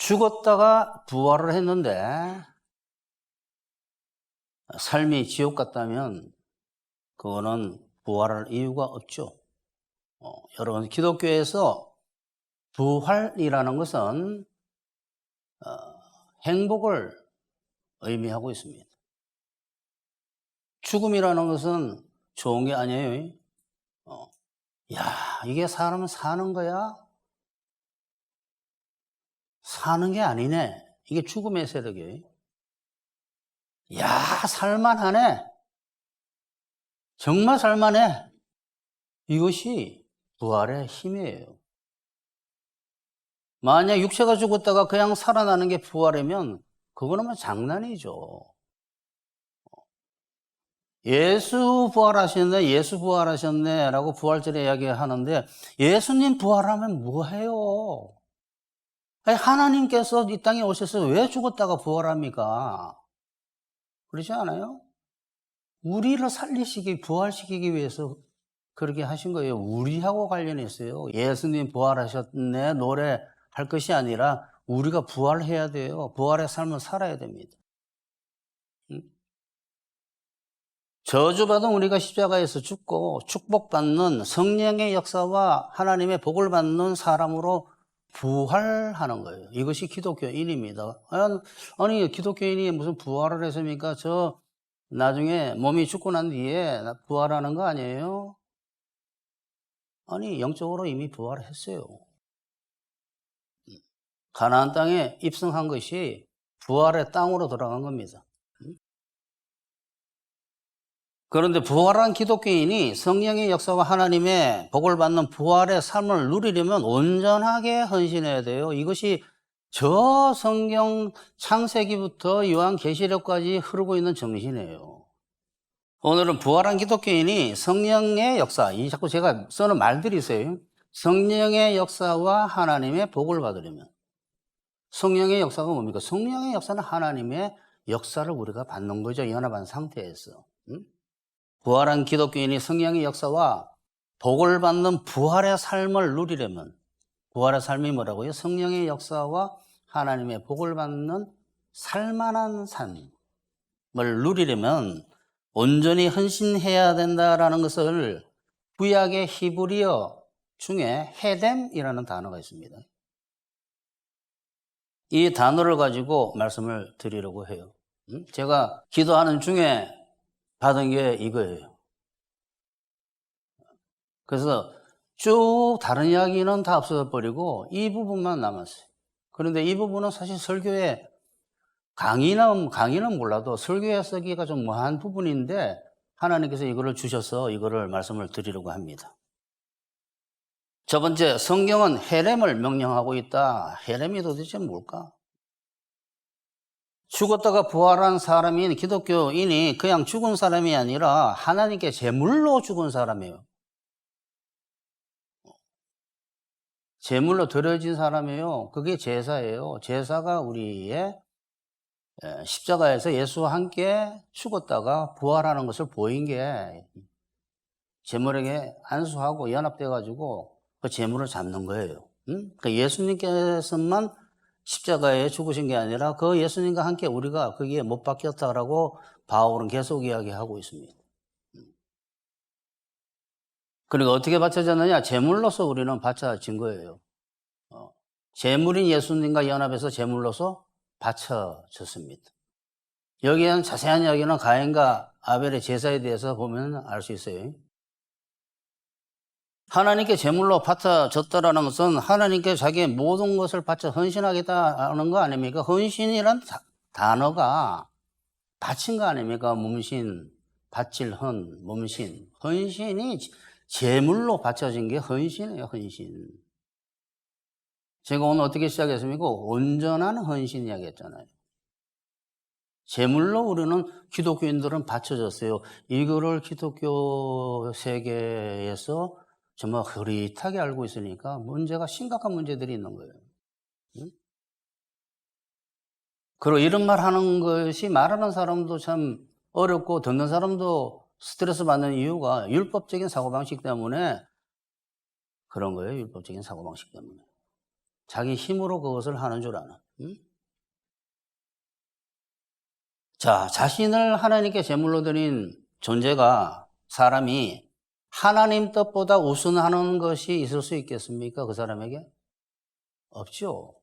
죽었다가 부활을 했는데 삶이 지옥 같다면 그거는 부활할 이유가 없죠. 여러분, 기독교에서 부활이라는 것은 행복을 의미하고 있습니다. 죽음이라는 것은 좋은 게 아니에요. 야, 이게 사람은 사는 거야? 사는 게 아니네. 이게 죽음의 세력이에요. 야, 살만하네. 정말 살만해. 이것이 부활의 힘이에요. 만약 육체가 죽었다가 그냥 살아나는 게 부활이면 그거는 뭐 장난이죠. 예수 부활하셨네 라고 부활절에 이야기하는데 예수님 부활하면 뭐해요? 아니, 하나님께서 이 땅에 오셔서 왜 죽었다가 부활합니까? 그러지 않아요? 우리를 부활시키기 위해서 그렇게 하신 거예요. 우리하고 관련했어요. 예수님 부활하셨네 노래할 것이 아니라 우리가 부활해야 돼요. 부활의 삶을 살아야 됩니다. 저주받은 우리가 십자가에서 죽고 축복받는 성령의 역사와 하나님의 복을 받는 사람으로 부활하는 거예요. 이것이 기독교인입니다. 아니 기독교인이 무슨 부활을 했습니까? 저 나중에 몸이 죽고 난 뒤에 부활하는 거 아니에요? 아니 영적으로 이미 부활했어요. 가나안 땅에 입성한 것이 부활의 땅으로 들어간 겁니다. 그런데 부활한 기독교인이 성령의 역사와 하나님의 복을 받는 부활의 삶을 누리려면 온전하게 헌신해야 돼요. 이것이 저 성경 창세기부터 요한계시록까지 흐르고 있는 정신이에요. 오늘은 부활한 기독교인이 성령의 역사, 이 자꾸 제가 써는 말들이 있어요. 성령의 역사와 하나님의 복을 받으려면. 성령의 역사가 뭡니까? 성령의 역사는 하나님의 역사를 우리가 받는 거죠. 연합한 상태에서. 부활한 기독교인이 성령의 역사와 복을 받는 부활의 삶을 누리려면, 부활의 삶이 뭐라고요? 성령의 역사와 하나님의 복을 받는 살만한 삶을 누리려면 온전히 헌신해야 된다라는 것을 구약의 히브리어 중에 헤뎀이라는 단어가 있습니다. 이 단어를 가지고 말씀을 드리려고 해요. 제가 기도하는 중에 받은 게 이거예요. 그래서 쭉 다른 이야기는 다 없어져 버리고 이 부분만 남았어요. 그런데 이 부분은 사실 설교에 강의는 몰라도 설교에 쓰기가 좀 뭐한 부분인데 하나님께서 이거를 주셔서 이거를 말씀을 드리려고 합니다. 첫 번째, 성경은 헤렘을 명령하고 있다. 헤렘이 도대체 뭘까? 죽었다가 부활한 사람인 기독교인이 그냥 죽은 사람이 아니라 하나님께 제물로 죽은 사람이에요. 제물로 드려진 사람이에요. 그게 제사예요. 제사가 우리의 십자가에서 예수와 함께 죽었다가 부활하는 것을 보인 게 제물에게 안수하고 연합돼가지고 그 제물을 잡는 거예요. 그 예수님께서만 십자가에 죽으신 게 아니라 그 예수님과 함께 우리가 거기에 못 박혔다라고 바울은 계속 이야기하고 있습니다. 그리고 어떻게 바쳐졌느냐? 제물로서 우리는 바쳐진 거예요. 제물인 예수님과 연합해서 제물로서 바쳐졌습니다. 여기에는 자세한 이야기는 가인과 아벨의 제사에 대해서 보면 알 수 있어요. 하나님께 제물로 바쳐졌다라는 것은 하나님께 자기의 모든 것을 바쳐 헌신하겠다는 거 아닙니까? 헌신이란 단어가 바친 거 아닙니까? 몸신, 바칠 헌, 몸신. 헌신이 제물로 바쳐진 게 헌신이에요, 헌신. 제가 오늘 어떻게 시작했습니까? 온전한 헌신 이야기했잖아요. 제물로 우리는 기독교인들은 바쳐졌어요. 이거를 기독교 세계에서 정말 흐릿하게 알고 있으니까 심각한 문제들이 있는 거예요. 그리고 이런 말 하는 것이 말하는 사람도 참 어렵고 듣는 사람도 스트레스 받는 이유가 율법적인 사고방식 때문에 그런 거예요. 율법적인 사고방식 때문에. 자기 힘으로 그것을 하는 줄 아는. 자, 자신을 하나님께 제물로 드린 존재가, 사람이 하나님 뜻보다 우선하는 것이 있을 수 있겠습니까? 그 사람에게? 없죠.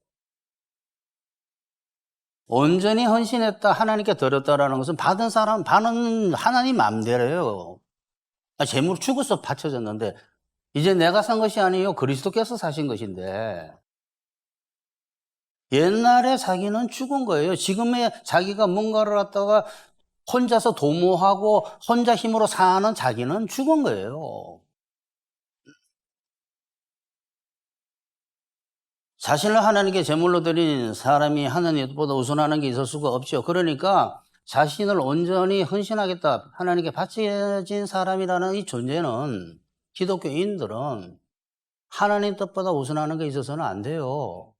온전히 헌신했다, 하나님께 드렸다라는 것은 받은 하나님 마음대로예요. 제물 죽어서 바쳐졌는데 이제 내가 산 것이 아니에요. 그리스도께서 사신 것인데, 옛날에 자기는 죽은 거예요. 지금의 자기가 뭔가를 갖다가 혼자서 도모하고 혼자 힘으로 사는 자기는 죽은 거예요. 자신을 하나님께 제물로 드린 사람이 하나님보다 우선하는 게 있을 수가 없죠. 그러니까 자신을 온전히 헌신하겠다, 하나님께 바쳐진 사람이라는 이 존재는, 기독교인들은 하나님 뜻보다 우선하는 게 있어서는 안 돼요.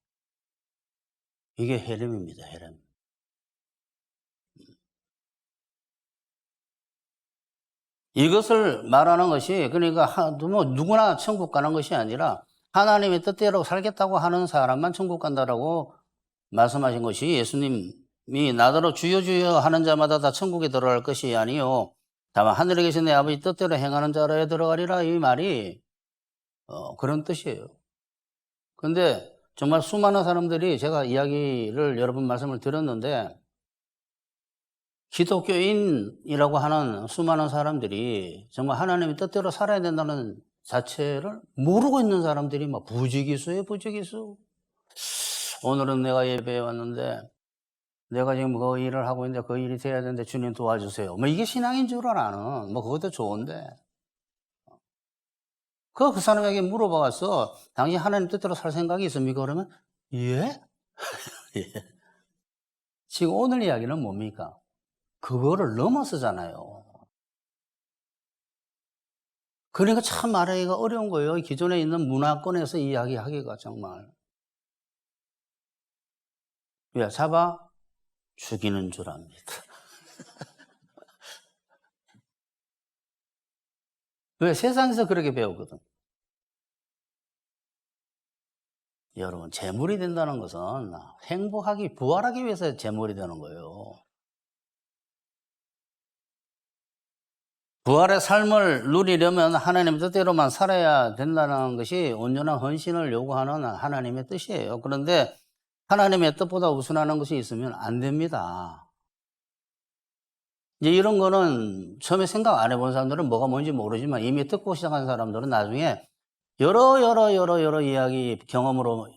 이게 헤렘입니다, 헤렘. 이것을 말하는 것이, 그러니까 뭐 누구나 천국 가는 것이 아니라 하나님의 뜻대로 살겠다고 하는 사람만 천국 간다라고 말씀하신 것이, 예수님이 나더러 주여 주여 하는 자마다 다 천국에 들어갈 것이 아니요 다만 하늘에 계신 내 아버지 뜻대로 행하는 자라에 들어가리라, 이 말이 그런 뜻이에요. 근데 정말 수많은 사람들이, 제가 이야기를 여러 번 말씀을 드렸는데, 기독교인이라고 하는 수많은 사람들이 정말 하나님의 뜻대로 살아야 된다는 자체를 모르고 있는 사람들이 막 부지기수예요, 부지기수. 오늘은 내가 예배에 왔는데 내가 지금 그 일을 하고 있는데 그 일이 돼야 되는데 주님 도와주세요. 뭐 이게 신앙인 줄 나는. 뭐 그것도 좋은데. 그 사람에게 물어봐서 당신 하나님 뜻대로 살 생각이 있습니까? 그러면 예? 예. 지금 오늘 이야기는 뭡니까? 그거를 넘어서잖아요. 그러니까 참 말하기가 어려운 거예요. 기존에 있는 문화권에서 이야기하기가 정말. 왜? 잡아 죽이는 줄 압니다. 왜? 세상에서 그렇게 배우거든. 여러분, 재물이 된다는 것은 행복하기, 부활하기 위해서 재물이 되는 거예요. 부활의 삶을 누리려면 하나님 뜻대로만 살아야 된다는 것이 온전한 헌신을 요구하는 하나님의 뜻이에요. 그런데 하나님의 뜻보다 우선하는 것이 있으면 안 됩니다. 이제 이런 거는 처음에 생각 안 해본 사람들은 뭐가 뭔지 모르지만, 이미 듣고 시작한 사람들은 나중에 여러 이야기, 경험으로,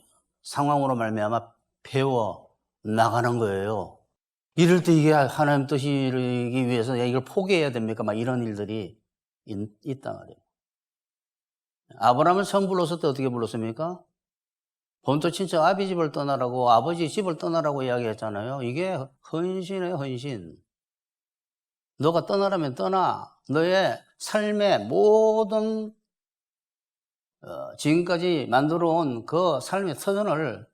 상황으로 말미암아 배워 나가는 거예요. 이럴 때 이게 하나님 뜻이기 위해서 이걸 포기해야 됩니까? 막 이런 일들이 있단 말이에요. 아브라함을 처음 불렀을 때 어떻게 불렀습니까? 본토 친척 아비 집을 떠나라고, 아버지 집을 떠나라고 이야기했잖아요. 이게 헌신이에요, 헌신. 너가 떠나라면 떠나. 너의 삶의 모든 지금까지 만들어 온 그 삶의 터전을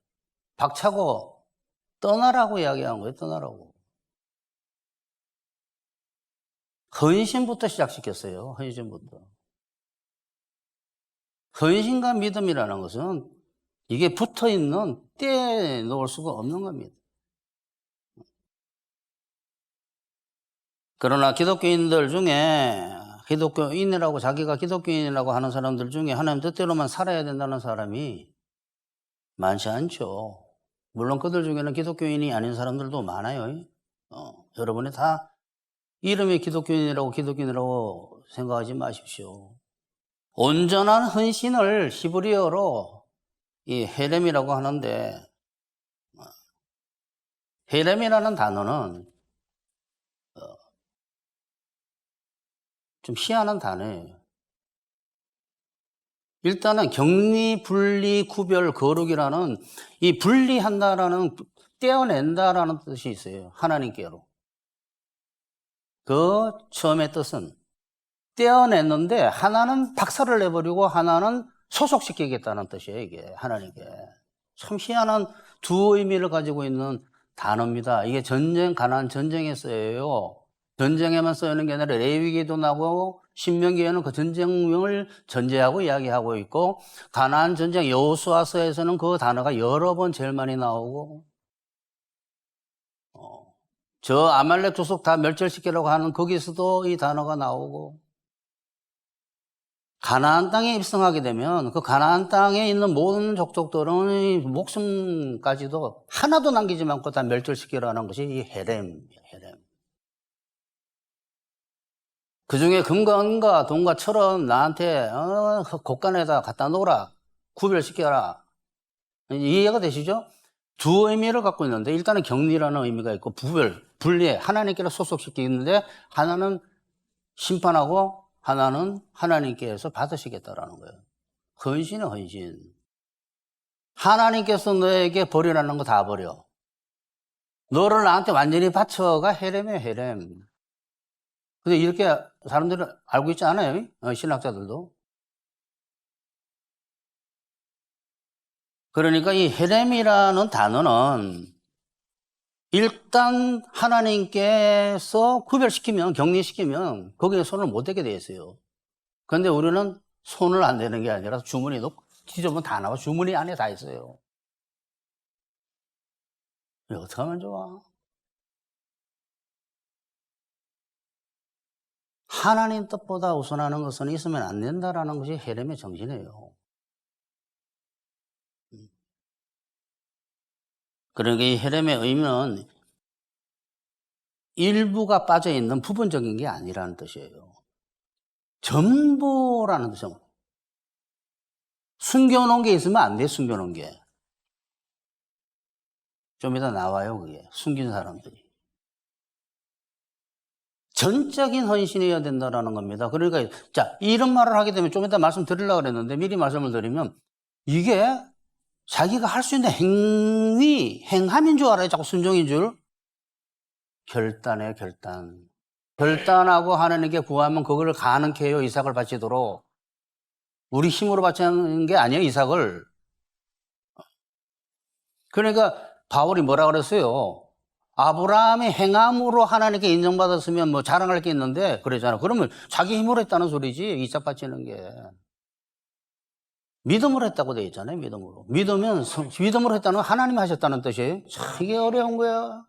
박차고 떠나라고 이야기하는 거예요. 떠나라고. 헌신부터 시작시켰어요. 헌신부터. 헌신과 믿음이라는 것은 이게 붙어있는, 떼 놓을 수가 없는 겁니다. 그러나 기독교인들 중에, 기독교인이라고, 자기가 기독교인이라고 하는 사람들 중에 하나님 뜻대로만 살아야 된다는 사람이 많지 않죠. 물론 그들 중에는 기독교인이 아닌 사람들도 많아요. 여러분이 다 이름이 기독교인이라고 생각하지 마십시오. 온전한 헌신을 히브리어로 이 헤렘이라고 하는데, 헤렘이라는 단어는 좀 희한한 단어예요. 일단은 격리, 분리, 구별, 거룩이라는, 이 분리한다라는, 떼어낸다라는 뜻이 있어요. 하나님께로. 그 처음의 뜻은 떼어냈는데 하나는 박살을 내버리고 하나는 소속시키겠다는 뜻이에요. 이게 하나님께. 참 희한한 두 의미를 가지고 있는 단어입니다. 이게 가나안 전쟁에 쓰여요. 전쟁에만 쓰이는 게 아니라 레위기도 나고 신명기에는 그 전쟁을 전제하고 이야기하고 있고, 가나안 전쟁 여호수아서에서는 그 단어가 여러 번 제일 많이 나오고, 저 아말렉 족속 다 멸절시키려고 하는 거기서도 이 단어가 나오고, 가나안 땅에 입성하게 되면 그 가나안 땅에 있는 모든 족속들은 목숨까지도 하나도 남기지 않고 다 멸절시키려는 것이 이 헤렘이에요, 헤렘. 그 중에 금과 은과 돈과 철은 나한테 곳간에다 갖다 놓으라, 구별시켜라. 이해가 되시죠? 두 의미를 갖고 있는데, 일단은 격리라는 의미가 있고, 분리해, 하나님께로 소속시키는데, 하나는 심판하고 하나는 하나님께서 받으시겠다라는 거예요. 헌신은 헌신. 하나님께서 너에게 버리라는 거 다 버려. 너를 나한테 완전히 바쳐가 헤렘이에요, 헤렘. 근데 이렇게 사람들은 알고 있지 않아요? 신학자들도. 그러니까 이 헤렘이라는 단어는 일단 하나님께서 구별시키면, 격리시키면 거기에 손을 못 대게 돼 있어요. 그런데 우리는 손을 안 대는 게 아니라 주머니 뒤져보면 다 나와. 주머니 안에 다 있어요. 어떻게 하면 좋아? 하나님 뜻보다 우선하는 것은 있으면 안 된다라는 것이 헤렘의 정신이에요. 그러니까 이 헤렘의 의미는 일부가 빠져있는 부분적인 게 아니라는 뜻이에요. 전부라는 뜻이에요. 숨겨놓은 게 있으면 안 돼, 숨겨놓은 게. 좀 이따 나와요, 그게. 숨긴 사람들이. 전적인 헌신이어야 된다는 겁니다. 그러니까, 자, 이런 말을 하게 되면 좀 이따 말씀드리려고 그랬는데, 미리 말씀을 드리면, 이게 자기가 할 수 있는 행함인 줄 알아요. 자꾸 순종인 줄. 결단이에요, 결단. 결단하고 하나님께 구하면 그걸 가능케 해요, 이삭을 바치도록. 우리 힘으로 바치는 게 아니에요, 이삭을. 그러니까 바울이 뭐라 그랬어요? 아브라함의 행함으로 하나님께 인정받았으면 뭐 자랑할 게 있는데 그러잖아. 그러면 자기 힘으로 했다는 소리지, 이삭 바치는 게. 믿음으로 했다고 되어 있잖아요, 믿음으로. 믿음으로 했다는 건 하나님이 하셨다는 뜻이에요. 참, 이게 어려운 거야.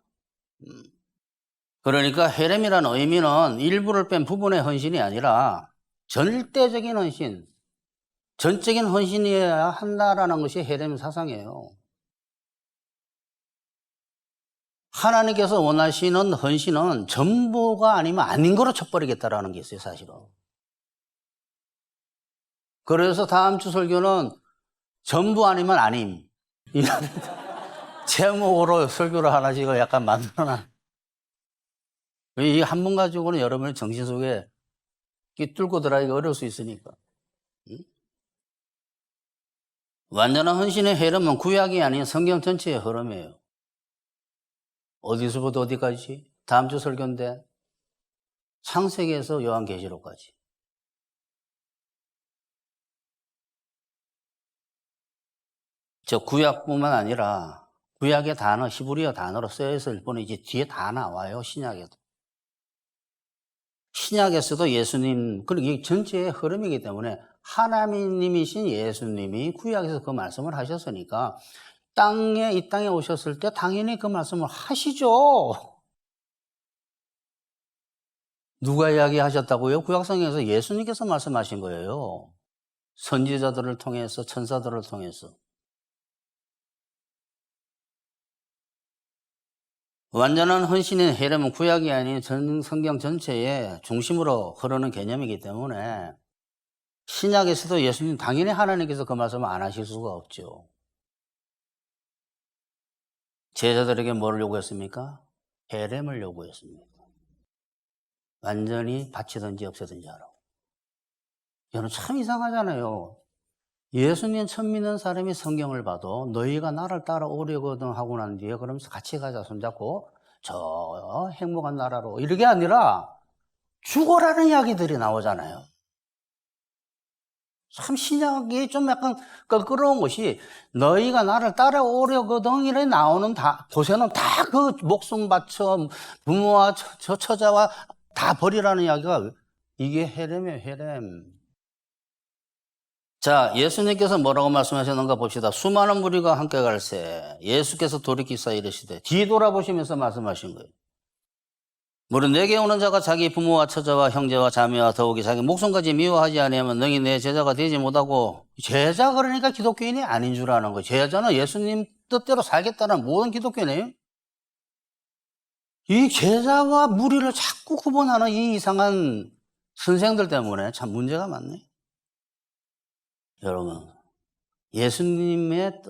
그러니까 헤렘이라는 의미는 일부를 뺀 부분의 헌신이 아니라 절대적인 헌신, 전적인 헌신이어야 한다라는 것이 헤렘 사상이에요. 하나님께서 원하시는 헌신은 전부가 아니면 아닌 거로 쳐버리겠다라는 게 있어요, 사실은. 그래서 다음 주 설교는 전부 아니면 아님. 이런 제목으로 설교를 하나씩 약간 만들어놔. 이 한 번 가지고는 여러분의 정신 속에 뚫고 들어가기가 어려울 수 있으니까. 완전한 헌신의 흐름은 구약이 아닌 성경 전체의 흐름이에요. 어디서부터 어디까지? 다음 주 설교인데 창세기에서 요한계시록까지. 저 구약뿐만 아니라 구약의 단어, 히브리어 단어로 쓰여 있을 뿐이 이제 뒤에 다 나와요, 신약에도. 신약에서도 예수님, 그리고 이 전체의 흐름이기 때문에 하나님이신 예수님이 구약에서 그 말씀을 하셨으니까 이 땅에 오셨을 때 당연히 그 말씀을 하시죠. 누가 이야기하셨다고요? 구약성경에서 예수님께서 말씀하신 거예요. 선지자들을 통해서, 천사들을 통해서. 완전한 헌신의 헤렘은 구약이 아닌 전 성경 전체의 중심으로 흐르는 개념이기 때문에 신약에서도 예수님 당연히 하나님께서 그 말씀을 안 하실 수가 없죠. 제자들에게 뭐를 요구했습니까? 헤렘을 요구했습니다. 완전히 바치든지 없애든지 하라고. 저는 참 이상하잖아요. 예수님 처음 믿는 사람이 성경을 봐도 너희가 나를 따라오려거든 하고 난 뒤에 그러면서 같이 가자 손잡고 저 행복한 나라로 이렇게 아니라 죽어라는 이야기들이 나오잖아요. 참 신약이 좀 약간 껄끄러운 것이 너희가 나를 따라오려거든 이래 나오는 곳에는 다 그 목숨 바쳐 부모와 처자와 다 버리라는 이야기가 이게 헤렘이에요, 헤렘. 자, 예수님께서 뭐라고 말씀하셨는가 봅시다. 수많은 무리가 함께 갈새 예수께서 돌이키사 이르시되 뒤돌아보시면서 말씀하신 거예요. 물론 내게 오는 자가 자기 부모와 처자와 형제와 자매와 더욱이 자기 목숨까지 미워하지 아니하면 너희 내 제자가 되지 못하고, 제자 그러니까 기독교인이 아닌 줄 아는 거예요. 제자는 예수님 뜻대로 살겠다는 모든 기독교인이에요. 이 제자와 무리를 자꾸 구분하는 이 이상한 선생들 때문에 참 문제가 많네. 여러분, 예수님의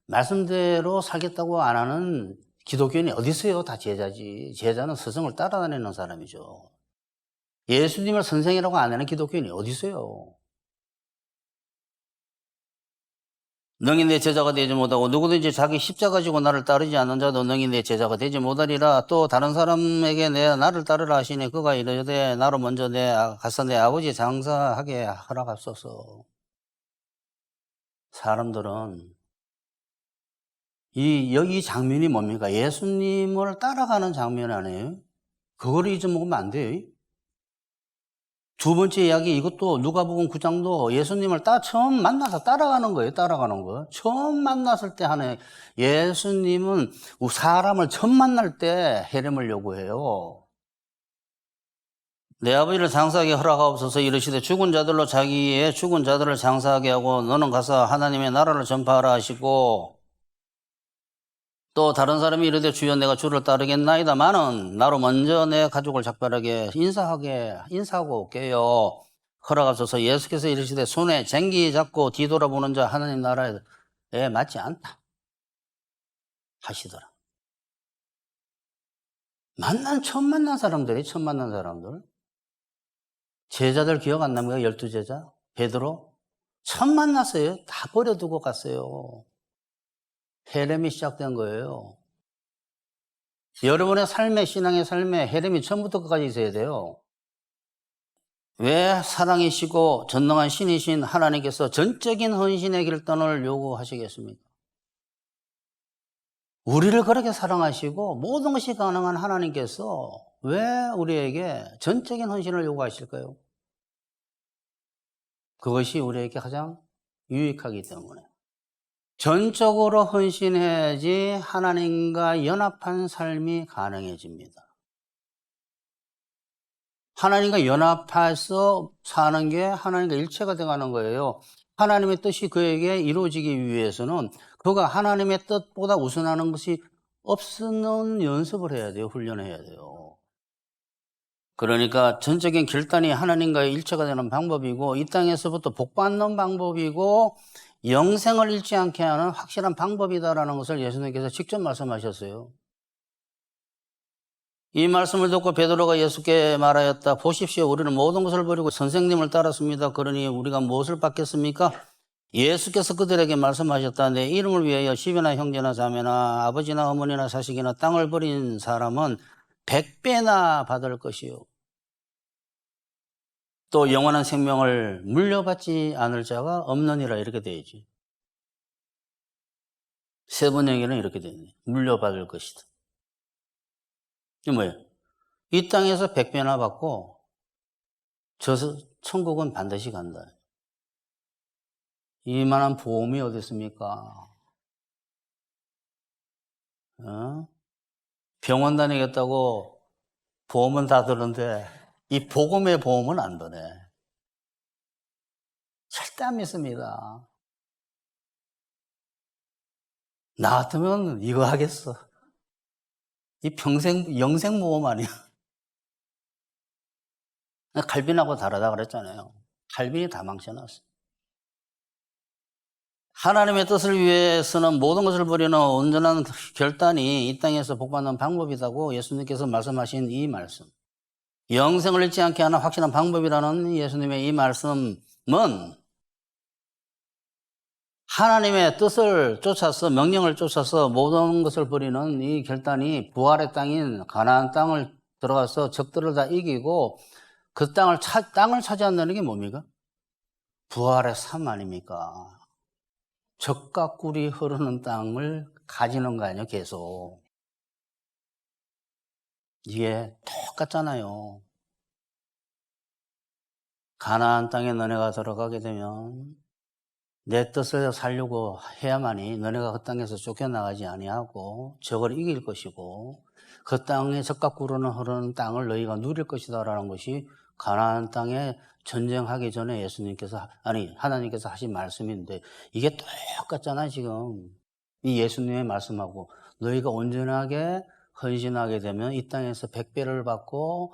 말씀대로 살겠다고 안 하는 기독교인이 어디 있어요? 다 제자지. 제자는 스승을 따라다니는 사람이죠. 예수님을 선생이라고 안 하는 기독교인이 어디 있어요? 너희 내 제자가 되지 못하고 누구든지 자기 십자가 지고 나를 따르지 않는 자도 너희 내 제자가 되지 못하리라. 또 다른 사람에게 나를 따르라 하시니 그가 이르되 나로 먼저 가서 내 아버지 장사하게 허락하소서. 사람들은 이 장면이 뭡니까? 예수님을 따라가는 장면 아니에요? 그거를 잊어먹으면 안 돼요. 두 번째 이야기, 이것도 누가복음 9장도 예수님을 처음 만나서 따라가는 거예요. 따라가는 거. 처음 만났을 때 하는, 예수님은 사람을 처음 만날 때 헤름을 요구해요. 내 아버지를 장사하게 허락하옵소서. 이르시되 죽은 자들로 자기의 죽은 자들을 장사하게 하고 너는 가서 하나님의 나라를 전파하라 하시고, 또 다른 사람이 이르되 주여 내가 주를 따르겠나이다마는 나로 먼저 내 가족을 작별하게 인사하고 올게요. 허락하소서. 예수께서 이르시되 손에 쟁기 잡고 뒤돌아보는 자 하나님 나라에 맞지 않다 하시더라. 처음 만난 사람들. 제자들 기억 안 납니까? 12제자? 베드로? 처음 만났어요. 다 버려두고 갔어요. 헤렘이 시작된 거예요. 여러분의 신앙의 삶에 헤렘이 처음부터 끝까지 있어야 돼요. 왜 사랑이시고 전능한 신이신 하나님께서 전적인 헌신의 결단을 요구하시겠습니까? 우리를 그렇게 사랑하시고 모든 것이 가능한 하나님께서 왜 우리에게 전적인 헌신을 요구하실까요? 그것이 우리에게 가장 유익하기 때문에. 전적으로 헌신해야지 하나님과 연합한 삶이 가능해집니다. 하나님과 연합해서 사는 게 하나님과 일체가 되어가는 거예요. 하나님의 뜻이 그에게 이루어지기 위해서는 그가 하나님의 뜻보다 우선하는 것이 없는 연습을 해야 돼요. 훈련해야 돼요. 그러니까 전적인 결단이 하나님과의 일체가 되는 방법이고, 이 땅에서부터 복받는 방법이고, 영생을 잃지 않게 하는 확실한 방법이다라는 것을 예수님께서 직접 말씀하셨어요. 이 말씀을 듣고 베드로가 예수께 말하였다. 보십시오. 우리는 모든 것을 버리고 선생님을 따랐습니다. 그러니 우리가 무엇을 받겠습니까? 예수께서 그들에게 말씀하셨다. 내 이름을 위하여 집이나 형제나 자매나 아버지나 어머니나 자식이나 땅을 버린 사람은 100배나 받을 것이요. 또 영원한 생명을 물려받지 않을 자가 없느니라. 이렇게 되어있지. 세 번역에는 이렇게 되네. 물려받을 것이다. 이게 뭐예요? 이 땅에서 100배나 받고 천국은 반드시 간다. 이만한 보험이 어디 있습니까? 병원 다니겠다고 보험은 다 드는데 이 복음의 보험은 안 드네. 절대 안 믿습니다. 나 같으면 이거 하겠어. 이 영생 보험 아니야. 칼빈하고 다르다 그랬잖아요. 칼빈이 다 망쳐놨어. 하나님의 뜻을 위해서는 모든 것을 버리는 온전한 결단이 이 땅에서 복받는 방법이라고 예수님께서 말씀하신 이 말씀. 영생을 잃지 않게 하는 확실한 방법이라는 예수님의 이 말씀은 하나님의 뜻을 쫓아서, 명령을 쫓아서 모든 것을 버리는 이 결단이 부활의 땅인 가나안 땅을 들어가서 적들을 다 이기고 그 땅을 차지한다는 게 뭡니까? 부활의 삶 아닙니까? 적과 꿀이 흐르는 땅을 가지는 거 아니에요, 계속. 이게 똑같잖아요. 가나안 땅에 너네가 들어가게 되면 내 뜻을 살려고 해야만이 너네가 그 땅에서 쫓겨나가지 아니하고 적을 이길 것이고 그 땅에 적과 꿀은 흐르는 땅을 너희가 누릴 것이다라는 것이 가나안 땅에 전쟁하기 전에 하나님께서 하신 말씀인데 이게 똑같잖아 지금. 이 예수님의 말씀하고 너희가 온전하게 헌신하게 되면 이 땅에서 100배를 받고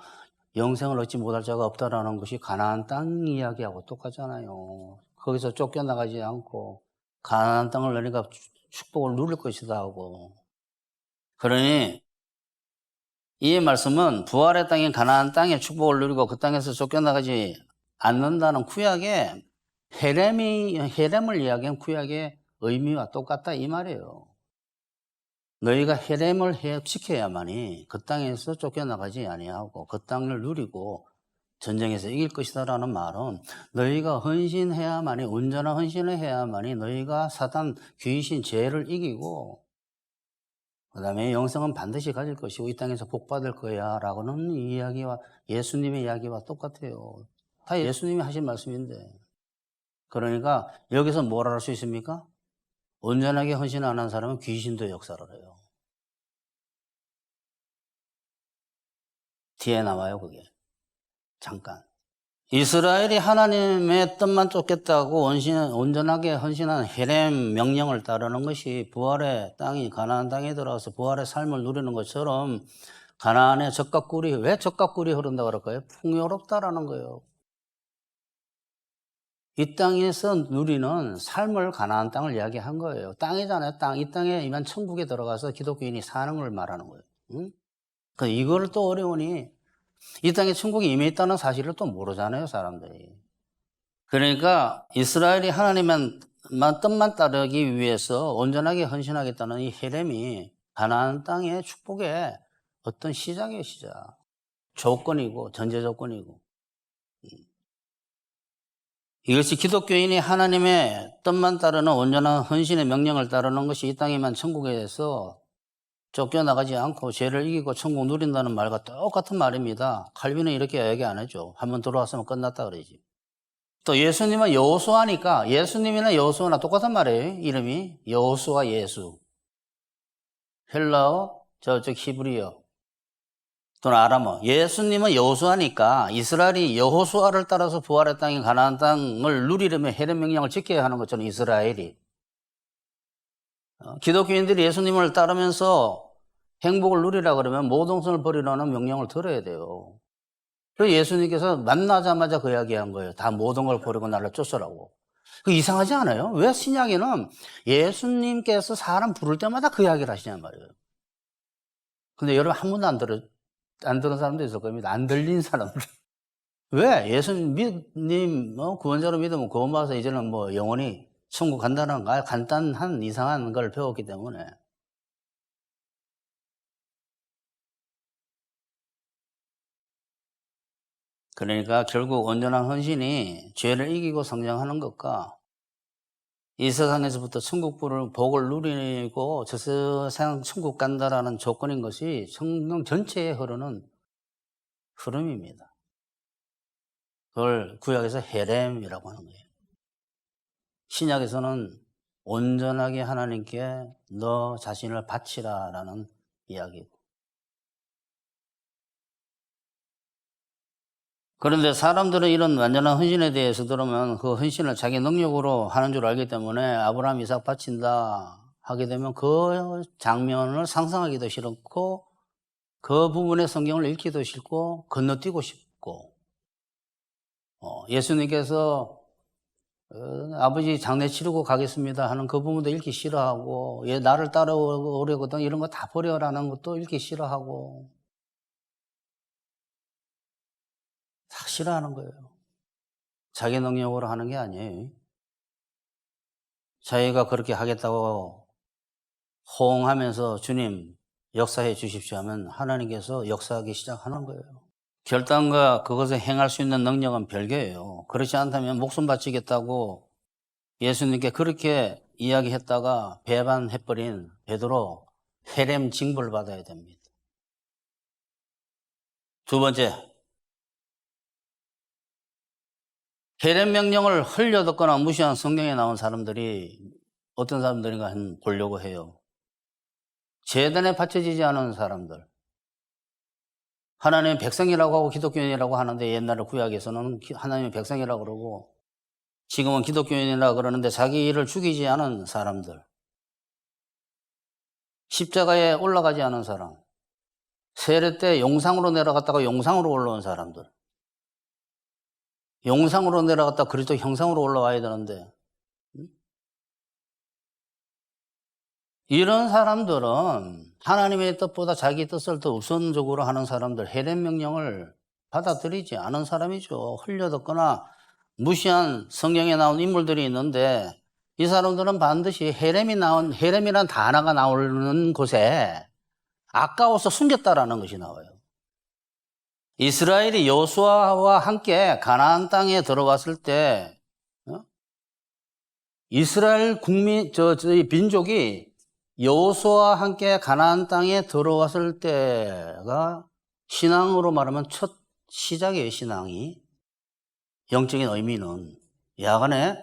영생을 얻지 못할 자가 없다라는 것이 가나안 땅 이야기하고 똑같잖아요. 거기서 쫓겨나가지 않고 가나안 땅을 너희가 축복을 누릴 것이다 하고. 그러니 이 말씀은 부활의 땅인 가나안 땅의 축복을 누리고 그 땅에서 쫓겨나가지 않는다는 구약의 헤렘을 이야기한 구약의 의미와 똑같다 이 말이에요. 너희가 헤렘을 지켜야만이 그 땅에서 쫓겨나가지 아니하고 그 땅을 누리고 전쟁에서 이길 것이다라는 말은 너희가 헌신해야만이 온전한 헌신을 해야만이 너희가 사단, 귀신, 죄를 이기고 그 다음에 영생은 반드시 가질 것이고 이 땅에서 복 받을 거야 라고는 이야기와 예수님의 이야기와 똑같아요. 다 예수님이 하신 말씀인데 그러니까 여기서 뭘 할 수 있습니까? 온전하게 헌신 안 한 사람은 귀신도 역사를 해요. 뒤에 나와요 그게. 잠깐. 이스라엘이 하나님의 뜻만 쫓겠다고 온전하게 헌신한 헤렘 명령을 따르는 것이 부활의 땅이 가나안 땅에 들어가서 부활의 삶을 누리는 것처럼 가나안의 젖과 꿀이 왜 젖과 꿀이 흐른다 그럴까요? 풍요롭다라는 거예요. 이 땅에서 누리는 삶을 가나안 땅을 이야기한 거예요. 땅이잖아요. 땅. 이 땅에 이만 천국에 들어가서 기독교인이 사는 걸 말하는 거예요. 응? 이거를 또 어려우니 이 땅에 천국이 임해 있다는 사실을 또 모르잖아요, 사람들이. 그러니까 이스라엘이 하나님만 뜻만 따르기 위해서 온전하게 헌신하겠다는 이 헤렘이 가나안 땅의 축복의 어떤 시작이에요, 시작. 조건이고 전제 조건이고. 이것이 기독교인이 하나님의 뜻만 따르는 온전한 헌신의 명령을 따르는 것이 이 땅에만 천국에서 쫓겨나가지 않고 죄를 이기고 천국 누린다는 말과 똑같은 말입니다. 칼빈은 이렇게 얘기 안 해줘. 한번 들어왔으면 끝났다 그러지. 또 예수님은 여호수아니까 예수님이나 여호수아나 똑같은 말이에요. 이름이 여호수아 예수. 헬라어 저쪽 히브리어 또는 아람어. 예수님은 여호수아니까 이스라엘이 여호수아를 따라서 부활의 땅인 가나안 땅을 누리려면 헤렘 명령을 지켜야 하는 것처럼 이스라엘이 기독교인들이 예수님을 따르면서 행복을 누리라 그러면 모동성을 버리라는 명령을 들어야 돼요. 그래서 예수님께서 만나자마자 그 이야기한 거예요. 다 모든 걸 버리고 나를 쫓으라고. 그 이상하지 않아요? 왜 신약에는 예수님께서 사람 부를 때마다 그 이야기를 하시냔 말이에요. 근데 여러분 한 번도 안 들은 사람도 있을 겁니다. 안 들린 사람들. 왜? 예수님 구원자로 믿으면 구원받아서 이제는 영원히 천국 간다는 간단한 이상한 걸 배웠기 때문에. 그러니까 결국 온전한 헌신이 죄를 이기고 성장하는 것과 이 세상에서부터 천국부를 복을 누리고 저 세상 천국 간다라는 조건인 것이 성경 전체에 흐르는 흐름입니다. 그걸 구약에서 헤렘이라고 하는 거예요. 신약에서는 온전하게 하나님께 너 자신을 바치라라는 이야기고. 그런데 사람들은 이런 완전한 헌신에 대해서 들으면 그 헌신을 자기 능력으로 하는 줄 알기 때문에 아브라함, 이삭 바친다 하게 되면 그 장면을 상상하기도 싫고 그 부분의 성경을 읽기도 싫고 건너뛰고 싶고 예수님께서 아버지 장례 치르고 가겠습니다 하는 그 부분도 읽기 싫어하고 나를 따라오려거든 이런 거 다 버려라는 것도 읽기 싫어하고 다 싫어하는 거예요. 자기 능력으로 하는 게 아니에요. 자기가 그렇게 하겠다고 호응하면서 주님 역사해 주십시오 하면 하나님께서 역사하기 시작하는 거예요. 결단과 그것을 행할 수 있는 능력은 별개예요. 그렇지 않다면 목숨 바치겠다고 예수님께 그렇게 이야기했다가 배반해버린 베드로 헤렘 징벌 받아야 됩니다. 두 번째, 헤렘 명령을 흘려듣거나 무시한 성경에 나온 사람들이 어떤 사람들인가 한번 보려고 해요. 제단에 바쳐지지 않은 사람들. 하나님의 백성이라고 하고 기독교인이라고 하는데 옛날에 구약에서는 하나님의 백성이라고 그러고 지금은 기독교인이라고 그러는데 자기 일을 죽이지 않은 사람들. 십자가에 올라가지 않은 사람. 세례 때 용상으로 내려갔다가 용상으로 올라온 사람들. 용상으로 내려갔다 그리스도 형상으로 올라와야 되는데 이런 사람들은 하나님의 뜻보다 자기 뜻을 더 우선적으로 하는 사람들, 헤렘 명령을 받아들이지 않은 사람이죠. 흘려듣거나 무시한 성경에 나온 인물들이 있는데 이 사람들은 반드시 헤렘이란 단어가 나오는 곳에 아까워서 숨겼다라는 것이 나와요. 이스라엘이 여호수아와 함께 가나안 땅에 들어갔을 때 이스라엘 저희 민족이 여호수아와 함께 가나안 땅에 들어왔을 때가 신앙으로 말하면 첫 시작이에요. 신앙이 영적인 의미는 야간에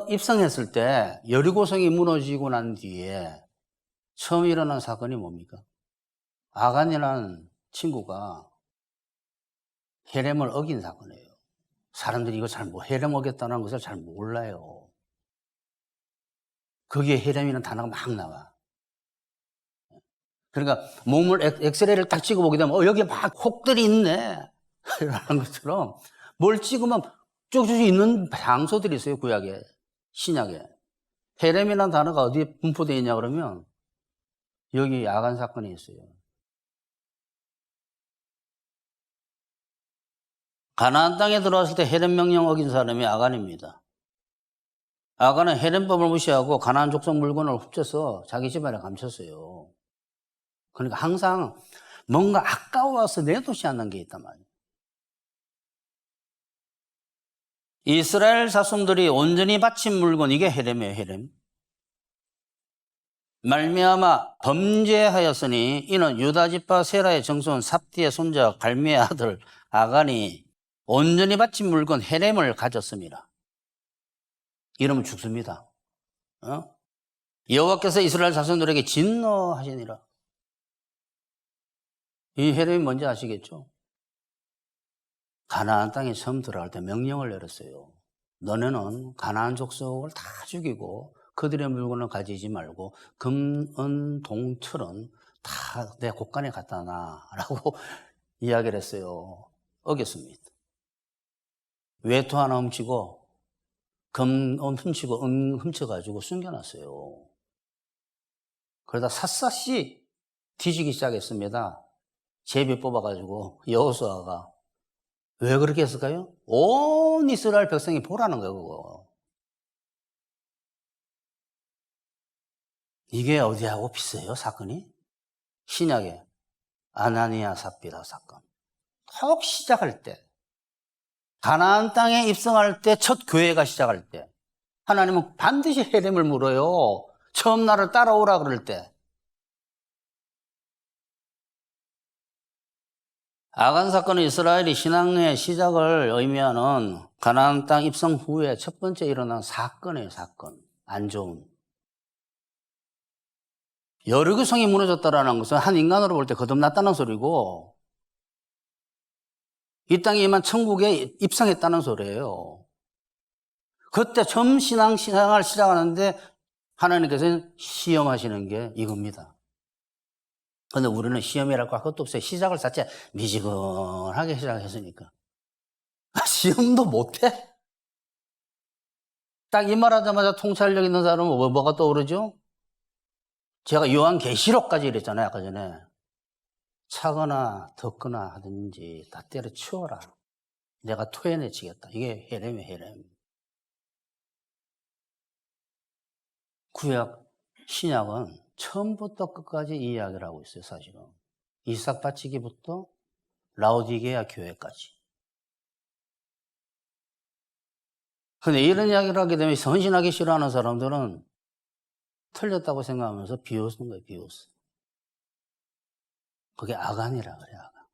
입성했을 때 여리고성이 무너지고 난 뒤에 처음 일어난 사건이 뭡니까? 아간이라는 친구가 헤렘을 어긴 사건이에요. 사람들이 이거 헤렘 어겼다는 것을 잘 몰라요. 거기에 헤렘이라는 단어가 막 나와. 그러니까 몸을 엑스레이를 딱 찍어보게 되면 여기 막 혹들이 있네 라는 것처럼 뭘 찍으면 쭉쭉 있는 장소들이 있어요. 구약에, 신약에. 헤렘이라는 단어가 어디에 분포되어 있냐 그러면 여기 야간 사건이 있어요. 가나안 땅에 들어왔을 때 헤렘 명령 어긴 사람이 아간입니다. 아간은 헤렘법을 무시하고 가나안 족속 물건을 훔쳐서 자기 집안에 감췄어요. 그러니까 항상 뭔가 아까워서 내놓지 않는 게 있단 말이에요. 이스라엘 자손들이 온전히 바친 물건, 이게 헤렘이에요. 헤렘. 말미암아 범죄하였으니 이는 유다 지파 세라의 정손 삽디의 손자 갈미의 아들 아간이 온전히 바친 물건 헤렘을 가졌습니다. 이러면 죽습니다. 여호와께서 이스라엘 자손들에게 진노하시니라. 이 헤렘이 뭔지 아시겠죠? 가나안 땅에 처음 들어갈 때 명령을 내렸어요. 너네는 가나안 족속을 다 죽이고 그들의 물건을 가지지 말고 금, 은, 동, 철은 다 내 곳간에 갖다 놔라고 이야기를 했어요. 어겼습니다. 외투 하나 훔치고 금 훔치고 은 훔쳐가지고 숨겨놨어요. 그러다 샅샅이 뒤지기 시작했습니다. 제비 뽑아가지고 여호수아가. 왜 그렇게 했을까요? 온 이스라엘 백성이 보라는 거예요, 그거. 이게 어디하고 비슷해요, 사건이? 신약에 아나니아 삽비라 사건. 톡 시작할 때, 가나안 땅에 입성할 때, 첫 교회가 시작할 때 하나님은 반드시 헤렘을 물어요. 처음 나를 따라오라 그럴 때. 아간 사건은 이스라엘이 신앙의 시작을 의미하는 가나안 땅 입성 후에 첫 번째 일어난 사건이에요. 사건. 안 좋은. 여리고성이 무너졌다라는 것은 한 인간으로 볼 때 거듭났다는 소리고 이 땅에 임한 천국에 입성했다는 소리예요. 그때 처음 신앙을 시작하는데 하나님께서는 시험하시는 게 이겁니다. 그런데 우리는 시험이랄 거 것도 없어요. 시작을 자체 미지근하게 시작했으니까. 시험도 못해? 딱 이 말하자마자 통찰력 있는 사람은 뭐가 떠오르죠? 제가 요한계시록까지 이랬잖아요. 아까 전에. 차거나 덥거나 하든지 다 때려치워라. 내가 토해내치겠다. 이게 헤렘이에요. 헤렘. 구약, 신약은 처음부터 끝까지 이 이야기를 하고 있어요. 사실은. 이삭 바치기부터 라오디게아 교회까지. 근데 이런 이야기를 하게 되면 헌신하기 싫어하는 사람들은 틀렸다고 생각하면서 비웃는 거예요. 비웃어. 그게 아간이라 그래요. 아간.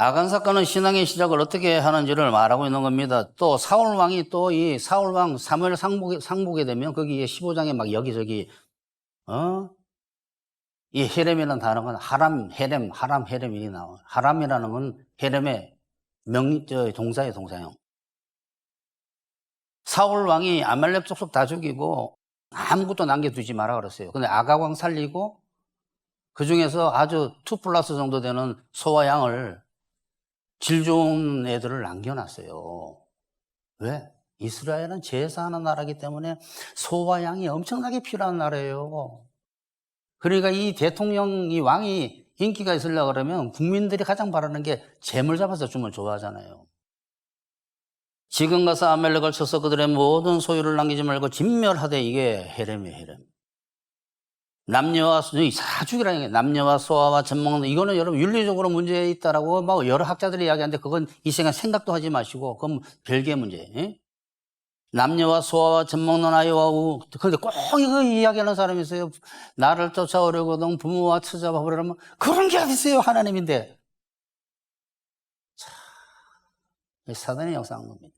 아간 사건은 신앙의 시작을 어떻게 하는지를 말하고 있는 겁니다. 또 사울 왕이 또 이 사울 왕 사무엘 상복에 되면 거기에 15장에 막 여기저기 이 헤렘이라는 단어가 하람 헤렘이 나와요. 하람이라는 건 헤렘의 동사예요, 동사형. 사울 왕이 아말렉 족속 다 죽이고 아무것도 남겨두지 마라 그랬어요. 근데 아각 왕 살리고 그 중에서 아주 2+ 정도 되는 소와 양을 질 좋은 애들을 남겨놨어요. 왜? 이스라엘은 제사하는 나라이기 때문에 소와 양이 엄청나게 필요한 나라예요. 그러니까 이 대통령, 이 왕이 인기가 있으려고 그러면 국민들이 가장 바라는 게 재물 잡아서 주면 좋아하잖아요. 지금 가서 아멜렉을 쳐서 그들의 모든 소유를 남기지 말고 진멸하되, 이게 헤렘이에요, 헤렘. 남녀와 사죽이라는 게 남녀와 소아와 젖먹는, 이거는 여러분 윤리적으로 문제 있다라고 막 여러 학자들이 이야기하는데 그건 이 시간 생각도 하지 마시고 그건 별개의 문제예요. 예? 남녀와 소아와 젖먹는 아이와 그런데 꼭 이거 이야기하는 사람이 있어요. 나를 쫓아오려거든 부모와 찾아봐보려면 그런 게 어디 있어요, 하나님인데. 자, 사단이 역사한 겁니다.